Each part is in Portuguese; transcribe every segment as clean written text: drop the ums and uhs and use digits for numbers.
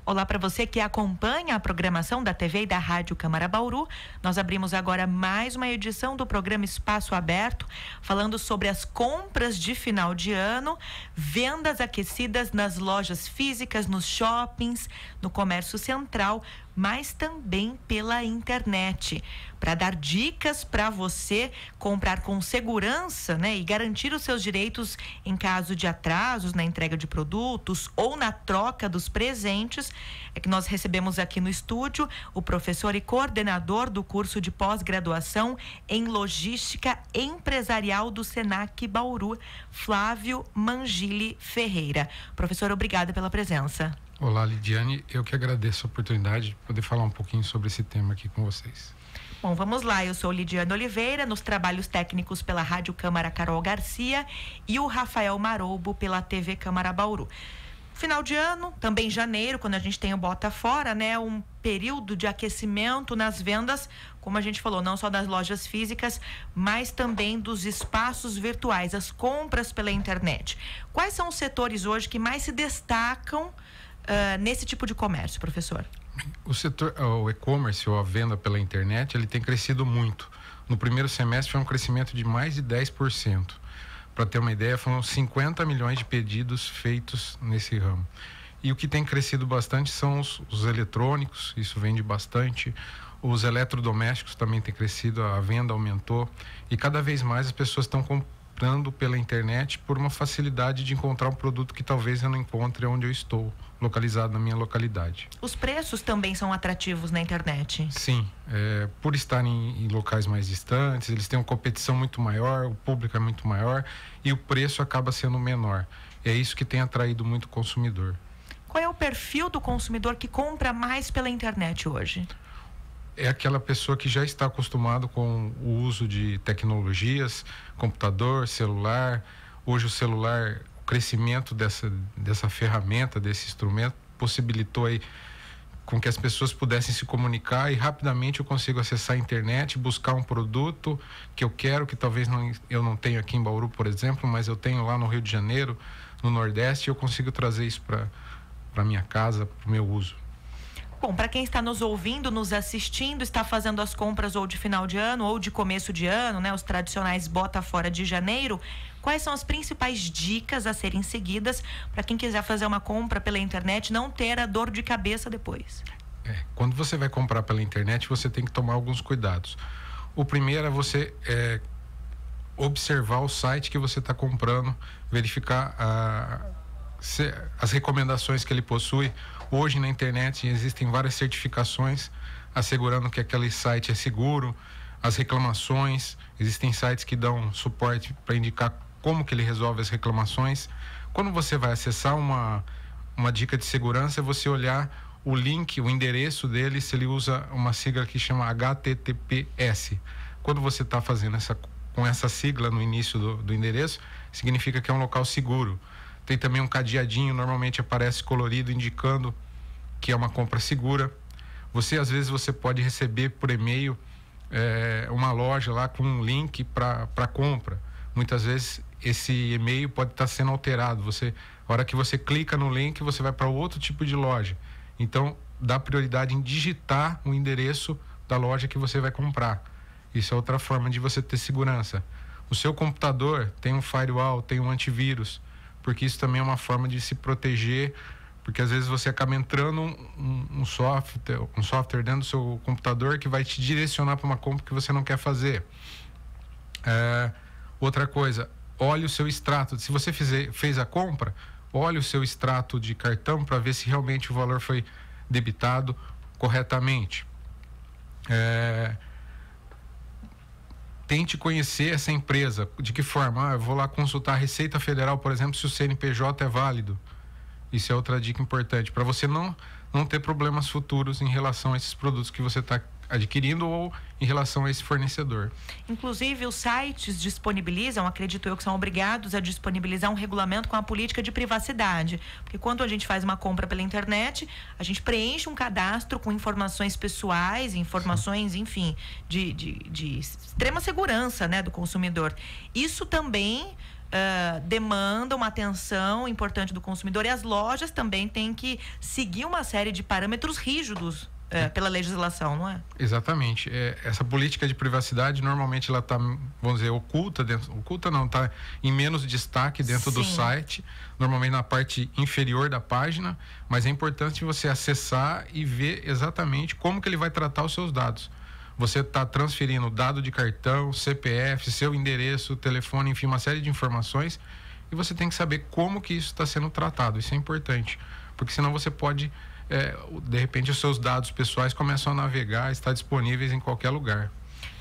Olá para você que acompanha a programação da TV e da Rádio Câmara Bauru. Nós abrimos agora mais uma edição do programa Espaço Aberto, falando sobre as compras de final de ano, vendas aquecidas nas lojas físicas, nos shoppings, no comércio central, mas também pela internet, para dar dicas para você comprar com segurança, né, e garantir os seus direitos em caso de atrasos na entrega de produtos ou na troca dos presentes. É que nós recebemos aqui no estúdio o professor e coordenador do curso de pós-graduação em Logística Empresarial do Senac Bauru, Flávio Mangili Ferreira. Professor, obrigada pela presença. Olá, Lidiane, eu que agradeço a oportunidade de poder falar um pouquinho sobre esse tema aqui com vocês. Bom, vamos lá, eu sou Lidiane Oliveira, nos trabalhos técnicos pela Rádio Câmara Carol Garcia e o Rafael Maroubo pela TV Câmara Bauru. Final de ano, também janeiro, quando a gente tem o Bota Fora, né? Um período de aquecimento nas vendas, como a gente falou, não só das lojas físicas, mas também dos espaços virtuais, as compras pela internet. Quais são os setores hoje que mais se destacam nesse tipo de comércio, professor? O setor, o e-commerce ou a venda pela internet, ele tem crescido muito. No primeiro semestre foi um crescimento de mais de 10%. Para ter uma ideia, foram 50 milhões de pedidos feitos nesse ramo. E o que tem crescido bastante são os eletrônicos, isso vende bastante. Os eletrodomésticos também tem crescido, a venda aumentou. E cada vez mais as pessoas estão comprando pela internet por uma facilidade de encontrar um produto que talvez eu não encontre onde eu estou, localizado na minha localidade. Os preços também são atrativos na internet? Sim, por estarem em locais mais distantes, eles têm uma competição muito maior, o público é muito maior e o preço acaba sendo menor. É isso que tem atraído muito o consumidor. Qual é o perfil do consumidor que compra mais pela internet hoje? É aquela pessoa que já está acostumado com o uso de tecnologias, computador, celular. Hoje o celular, o crescimento dessa ferramenta, desse instrumento, possibilitou aí com que as pessoas pudessem se comunicar e rapidamente eu consigo acessar a internet, buscar um produto que eu quero, que talvez eu não tenha aqui em Bauru, por exemplo, mas eu tenho lá no Rio de Janeiro, no Nordeste, e eu consigo trazer isso para minha casa, para o meu uso. Bom, para quem está nos ouvindo, nos assistindo, está fazendo as compras ou de final de ano ou de começo de ano, né? Os tradicionais Bota Fora de janeiro. Quais são as principais dicas a serem seguidas para quem quiser fazer uma compra pela internet não ter a dor de cabeça depois? Quando você vai comprar pela internet, você tem que tomar alguns cuidados. O primeiro é você observar o site que você está comprando, verificar as recomendações que ele possui. Hoje na internet existem várias certificações assegurando que aquele site é seguro, as reclamações, existem sites que dão suporte para indicar como que ele resolve as reclamações. Quando você vai acessar uma dica de segurança, é você olhar o link, o endereço dele, se ele usa uma sigla que chama HTTPS. Quando você está fazendo com essa sigla no início do endereço, significa que é um local seguro. Tem também um cadeadinho, normalmente aparece colorido, indicando que é uma compra segura. Às vezes você pode receber por e-mail uma loja lá com um link para compra. Muitas vezes esse e-mail pode estar sendo alterado. A hora que você clica no link, você vai para outro tipo de loja. Então, dá prioridade em digitar o endereço da loja que você vai comprar. Isso é outra forma de você ter segurança. O seu computador tem um firewall, tem um antivírus, porque isso também é uma forma de se proteger, porque às vezes você acaba entrando um software dentro do seu computador que vai te direcionar para uma compra que você não quer fazer. Outra coisa, olhe o seu extrato. Se você fez a compra, olhe o seu extrato de cartão para ver se realmente o valor foi debitado corretamente. Tente conhecer essa empresa. De que forma? Eu vou lá consultar a Receita Federal, por exemplo, se o CNPJ é válido. Isso é outra dica importante, para você não ter problemas futuros em relação a esses produtos que você está adquirindo ou em relação a esse fornecedor. Inclusive, os sites disponibilizam, acredito eu que são obrigados a disponibilizar um regulamento com a política de privacidade, porque quando a gente faz uma compra pela internet, a gente preenche um cadastro com informações pessoais, informações, enfim, de extrema segurança, né, do consumidor. Isso também demanda uma atenção importante do consumidor, e as lojas também têm que seguir uma série de parâmetros rígidos pela legislação, não é? Exatamente. Essa política de privacidade, normalmente ela está, vamos dizer, oculta não, está em menos destaque dentro do site, normalmente na parte inferior da página, mas é importante você acessar e ver exatamente como que ele vai tratar os seus dados. Você está transferindo dado de cartão, CPF, seu endereço, telefone, enfim, uma série de informações, e você tem que saber como que isso está sendo tratado. Isso é importante, porque senão você pode, de repente, os seus dados pessoais começam a navegar, estar disponíveis em qualquer lugar.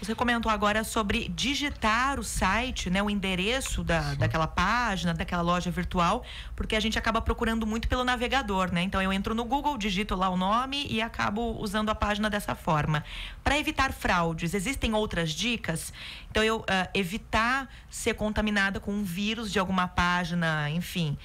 Você comentou agora sobre digitar o site, né, o endereço daquela página, daquela loja virtual, porque a gente acaba procurando muito pelo navegador, né? Então eu entro no Google, digito lá o nome e acabo usando a página dessa forma. Para evitar fraudes, existem outras dicas? Então eu evitar ser contaminada com um vírus de alguma página, enfim,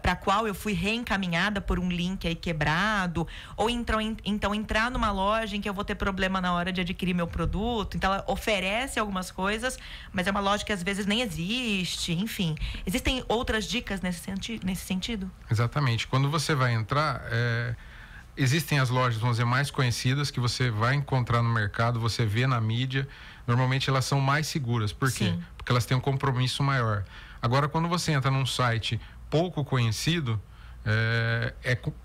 para a qual eu fui reencaminhada por um link aí quebrado, ou então entrar numa loja em que eu vou ter problema na hora de adquirir meu produto. Então ela oferece algumas coisas, mas é uma loja que às vezes nem existe, enfim. Existem outras dicas nesse sentido? Exatamente. Quando você vai entrar, existem as lojas, vamos dizer, mais conhecidas, que você vai encontrar no mercado, você vê na mídia. Normalmente elas são mais seguras. Por quê? Porque elas têm um compromisso maior. Agora, quando você entra num site pouco conhecido,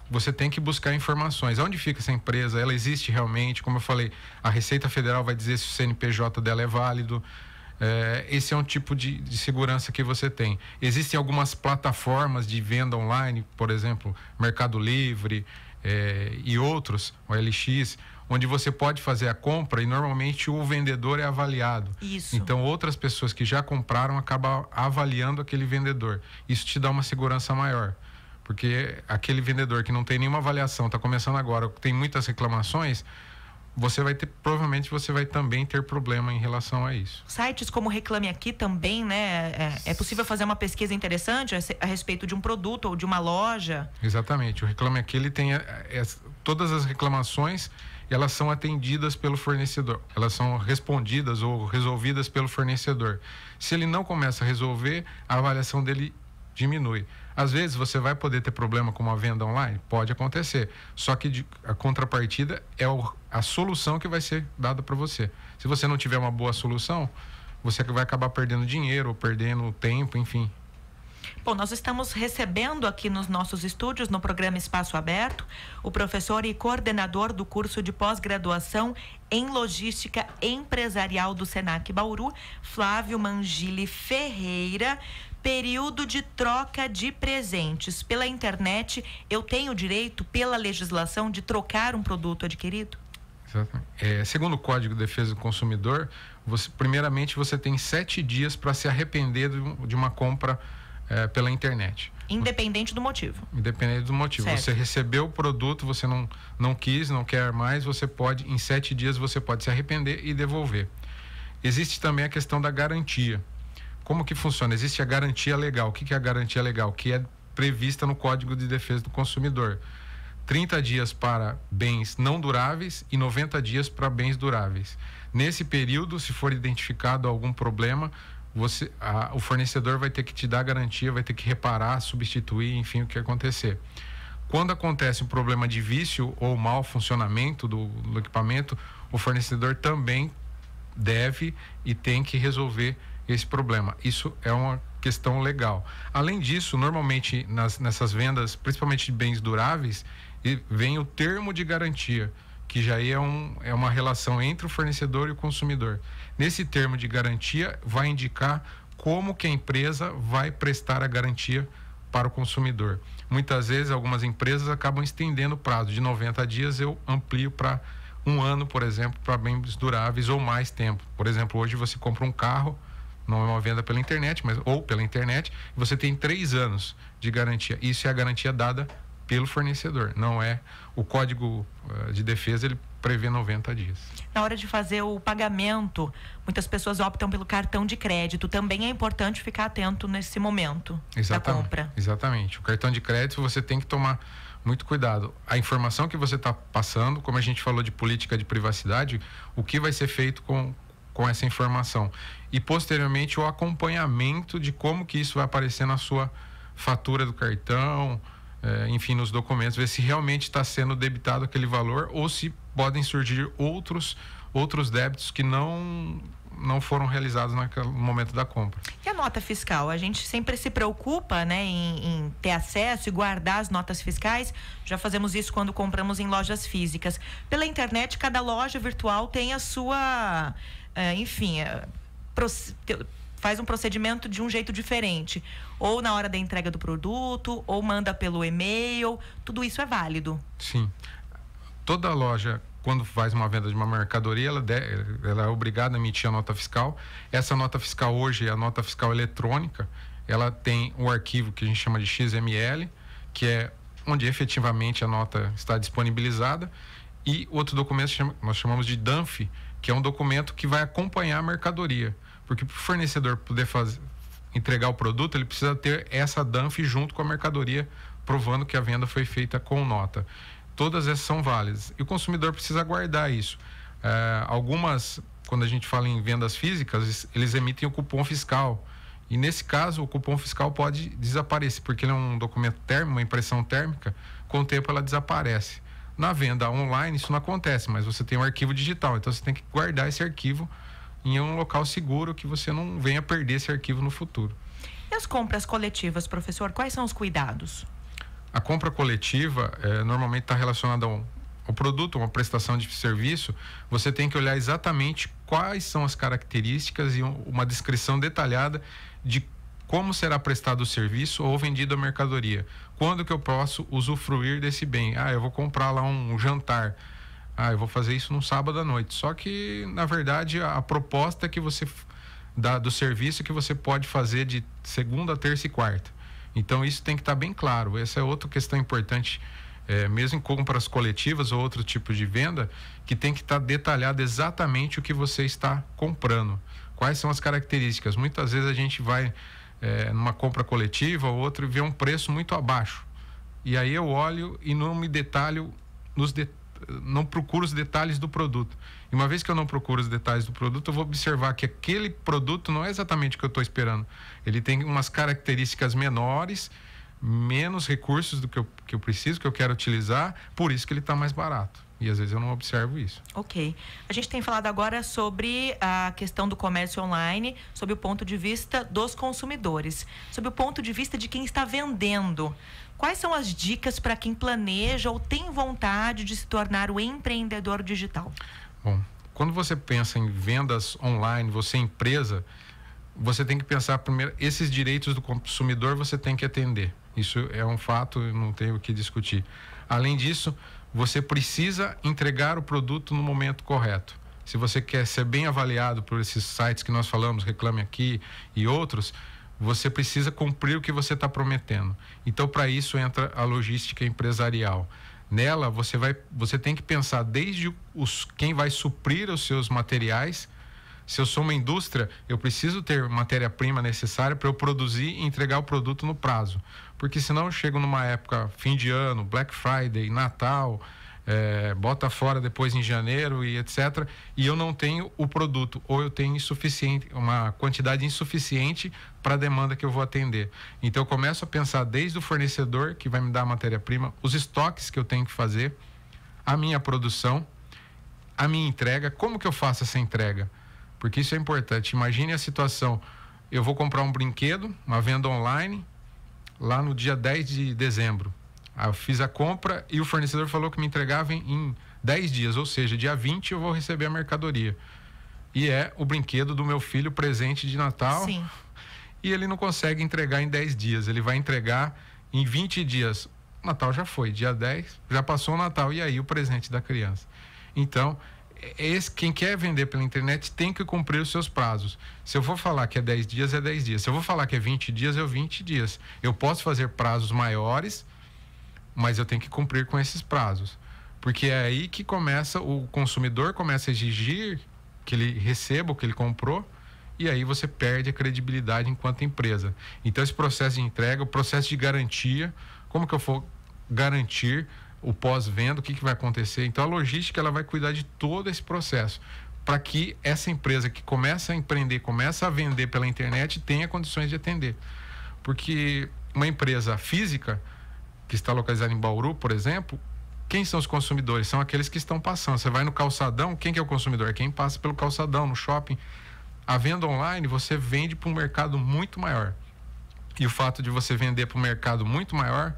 você tem que buscar informações. Onde fica essa empresa? Ela existe realmente? Como eu falei, a Receita Federal vai dizer se o CNPJ dela é válido. Esse é um tipo de segurança que você tem. Existem algumas plataformas de venda online, por exemplo, Mercado Livre e outros, o LX, onde você pode fazer a compra e normalmente o vendedor é avaliado. Isso. Então outras pessoas que já compraram acabam avaliando aquele vendedor. Isso te dá uma segurança maior, porque aquele vendedor que não tem nenhuma avaliação, está começando agora, tem muitas reclamações, provavelmente você vai também ter problema em relação a isso. Sites como Reclame Aqui também, né? É possível fazer uma pesquisa interessante a respeito de um produto ou de uma loja? Exatamente. O Reclame Aqui, ele tem todas as reclamações, elas são atendidas pelo fornecedor. Elas são respondidas ou resolvidas pelo fornecedor. Se ele não começa a resolver, a avaliação dele diminui. Às vezes você vai poder ter problema com uma venda online? Pode acontecer. Só que a contrapartida é a solução que vai ser dada para você. Se você não tiver uma boa solução, você vai acabar perdendo dinheiro, ou perdendo tempo, enfim. Bom, nós estamos recebendo aqui nos nossos estúdios, no programa Espaço Aberto, o professor e coordenador do curso de pós-graduação em Logística Empresarial do Senac Bauru, Flávio Mangili Ferreira. Período de troca de presentes. Pela internet, eu tenho direito, pela legislação, de trocar um produto adquirido? Exatamente. Segundo o Código de Defesa do Consumidor, primeiramente você tem 7 dias para se arrepender de uma compra pela internet. Independente do motivo. Independente do motivo. Certo. Você recebeu o produto, você não quis, não quer mais, em 7 dias você pode se arrepender e devolver. Existe também a questão da garantia. Como que funciona? Existe a garantia legal. O que é a garantia legal? Que é prevista no Código de Defesa do Consumidor. 30 dias para bens não duráveis e 90 dias para bens duráveis. Nesse período, se for identificado algum problema, o fornecedor vai ter que te dar garantia, vai ter que reparar, substituir, enfim, o que acontecer. Quando acontece um problema de vício ou mau funcionamento do equipamento, o fornecedor também deve e tem que resolver esse problema. Isso é uma questão legal. Além disso, normalmente nessas vendas, principalmente de bens duráveis, vem o termo de garantia, que já é uma relação entre o fornecedor e o consumidor. Nesse termo de garantia vai indicar como que a empresa vai prestar a garantia para o consumidor. Muitas vezes algumas empresas acabam estendendo o prazo de 90 dias, eu amplio para 1 ano, por exemplo, para bens duráveis ou mais tempo. Por exemplo, hoje você compra um carro, não é uma venda pela internet, ou pela internet, você tem 3 anos de garantia. Isso é a garantia dada pelo fornecedor, não é o Código de Defesa, ele prevê 90 dias. Na hora de fazer o pagamento, muitas pessoas optam pelo cartão de crédito. Também é importante ficar atento nesse momento da compra. Exatamente. O cartão de crédito você tem que tomar muito cuidado. A informação que você está passando, como a gente falou de política de privacidade, o que vai ser feito com com essa informação. E posteriormente o acompanhamento de como que isso vai aparecer na sua fatura do cartão, enfim, nos documentos, ver se realmente está sendo debitado aquele valor ou se podem surgir outros débitos que não foram realizados no momento da compra. E a nota fiscal? A gente sempre se preocupa, né, em ter acesso e guardar as notas fiscais. Já fazemos isso quando compramos em lojas físicas. Pela internet, cada loja virtual tem a sua, faz um procedimento de um jeito diferente. Ou na hora da entrega do produto, ou manda pelo e-mail. Tudo isso é válido. Sim. Toda loja, quando faz uma venda de uma mercadoria, ela é obrigada a emitir a nota fiscal. Essa nota fiscal hoje é a nota fiscal eletrônica. Ela tem um arquivo que a gente chama de XML, que é onde efetivamente a nota está disponibilizada. E outro documento nós chamamos de DANF, que é um documento que vai acompanhar a mercadoria. Porque para o fornecedor poder entregar o produto, ele precisa ter essa DANF junto com a mercadoria, provando que a venda foi feita com nota. Todas essas são válidas. E o consumidor precisa guardar isso. Algumas, quando a gente fala em vendas físicas, eles emitem o cupom fiscal. E nesse caso, o cupom fiscal pode desaparecer, porque ele é um documento térmico, uma impressão térmica, com o tempo ela desaparece. Na venda online isso não acontece, mas você tem um arquivo digital, então você tem que guardar esse arquivo em um local seguro, que você não venha perder esse arquivo no futuro. E as compras coletivas, professor, quais são os cuidados? A compra coletiva normalmente está relacionada ao produto, uma prestação de serviço. Você tem que olhar exatamente quais são as características e uma descrição detalhada de como será prestado o serviço ou vendido a mercadoria. Quando que eu posso usufruir desse bem? Eu vou comprar lá um jantar. Eu vou fazer isso num sábado à noite. Só que, na verdade, a proposta que você dá do serviço que você pode fazer de segunda, terça e quarta. Então, isso tem que estar bem claro. Essa é outra questão importante, mesmo em compras coletivas ou outro tipo de venda, que tem que estar detalhado exatamente o que você está comprando. Quais são as características? Muitas vezes a gente vai numa compra coletiva ou outra e vê um preço muito abaixo. E aí eu olho e não me detalho, não procuro os detalhes do produto. E uma vez que eu não procuro os detalhes do produto, eu vou observar que aquele produto não é exatamente o que eu estou esperando. Ele tem umas características menores, menos recursos do que eu preciso, que eu quero utilizar, por isso que ele está mais barato. E às vezes eu não observo isso. Ok. A gente tem falado agora sobre a questão do comércio online, sob o ponto de vista dos consumidores, sob o ponto de vista de quem está vendendo. Quais são as dicas para quem planeja ou tem vontade de se tornar o empreendedor digital? Bom, quando você pensa em vendas online, você empresa, você tem que pensar primeiro, esses direitos do consumidor você tem que atender. Isso é um fato, não tenho o que discutir. Além disso, você precisa entregar o produto no momento correto. Se você quer ser bem avaliado por esses sites que nós falamos, Reclame Aqui e outros, você precisa cumprir o que você está prometendo. Então, para isso entra a logística empresarial. Nela, você tem que pensar desde quem vai suprir os seus materiais. Se eu sou uma indústria, eu preciso ter matéria-prima necessária para eu produzir e entregar o produto no prazo. Porque senão eu chego numa época, fim de ano, Black Friday, Natal, bota fora depois em janeiro e etc. E eu não tenho o produto, ou eu tenho uma quantidade insuficiente para a demanda que eu vou atender. Então eu começo a pensar desde o fornecedor que vai me dar a matéria-prima, os estoques que eu tenho que fazer, a minha produção, a minha entrega, como que eu faço essa entrega? Porque isso é importante. Imagine a situação, eu vou comprar um brinquedo, uma venda online, lá no dia 10 de dezembro. Eu fiz a compra e o fornecedor falou que me entregava em 10 dias, ou seja, dia 20 eu vou receber a mercadoria. E é o brinquedo do meu filho, presente de Natal. Sim. E ele não consegue entregar em 10 dias, ele vai entregar em 20 dias. O Natal já foi, dia 10, já passou o Natal, e aí o presente da criança. Então, quem quer vender pela internet tem que cumprir os seus prazos. Se eu vou falar que é 10 dias, é 10 dias. Se eu vou falar que é 20 dias, é 20 dias. Eu posso fazer prazos maiores, mas eu tenho que cumprir com esses prazos. Porque é aí que o consumidor começa a exigir que ele receba o que ele comprou, e aí você perde a credibilidade enquanto empresa. Então, esse processo de entrega, o processo de garantia, como que eu vou garantir o pós-venda, o que vai acontecer? Então, a logística ela vai cuidar de todo esse processo. para que essa empresa que começa a empreender, começa a vender pela internet, tenha condições de atender. Porque uma empresa física que está localizada em Bauru, por exemplo, quem são os consumidores? São aqueles que estão passando. Você vai no calçadão, quem que é o consumidor? É quem passa pelo calçadão, no shopping. A venda online, você vende para um mercado muito maior. E o fato de você vender para um mercado muito maior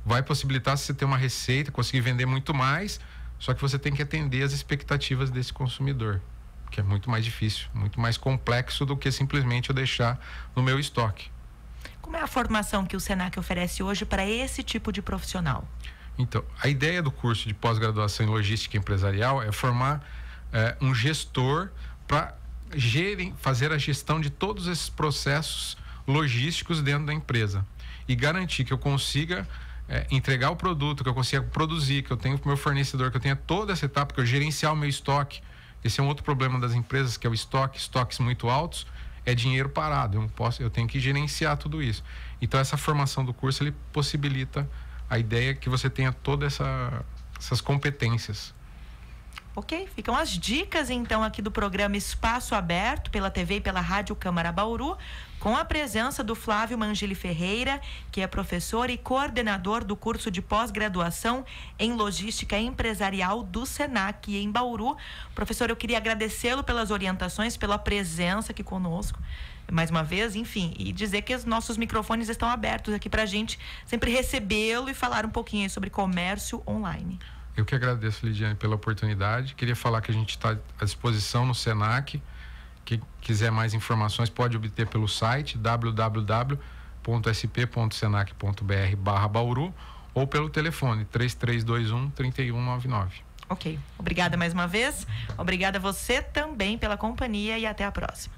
vai possibilitar você ter uma receita, conseguir vender muito mais, só que você tem que atender as expectativas desse consumidor, que é muito mais difícil, muito mais complexo do que simplesmente eu deixar no meu estoque. Como é a formação que o Senac oferece hoje para esse tipo de profissional? Então, a ideia do curso de pós-graduação em logística empresarial é formar um gestor para fazer a gestão de todos esses processos logísticos dentro da empresa e garantir que eu consiga entregar o produto, que eu consiga produzir, que eu tenha o meu fornecedor, que eu tenha toda essa etapa, que eu gerenciar o meu estoque. Esse é um outro problema das empresas, que é o estoque, estoques muito altos, é dinheiro parado, eu tenho que gerenciar tudo isso. Então essa formação do curso, ele possibilita a ideia que você tenha todas essas competências. Ok, ficam as dicas então aqui do programa Espaço Aberto pela TV e pela Rádio Câmara Bauru, com a presença do Flávio Mangili Ferreira, que é professor e coordenador do curso de pós-graduação em Logística Empresarial do Senac em Bauru. Professor, eu queria agradecê-lo pelas orientações, pela presença aqui conosco, mais uma vez, enfim, e dizer que os nossos microfones estão abertos aqui para a gente sempre recebê-lo e falar um pouquinho sobre comércio online. Eu que agradeço, Lidiane, pela oportunidade. Queria falar que a gente está à disposição no Senac. Quem quiser mais informações pode obter pelo site www.sp.senac.br/Bauru ou pelo telefone 3321-3199. Ok. Obrigada mais uma vez. Obrigada a você também pela companhia e até a próxima.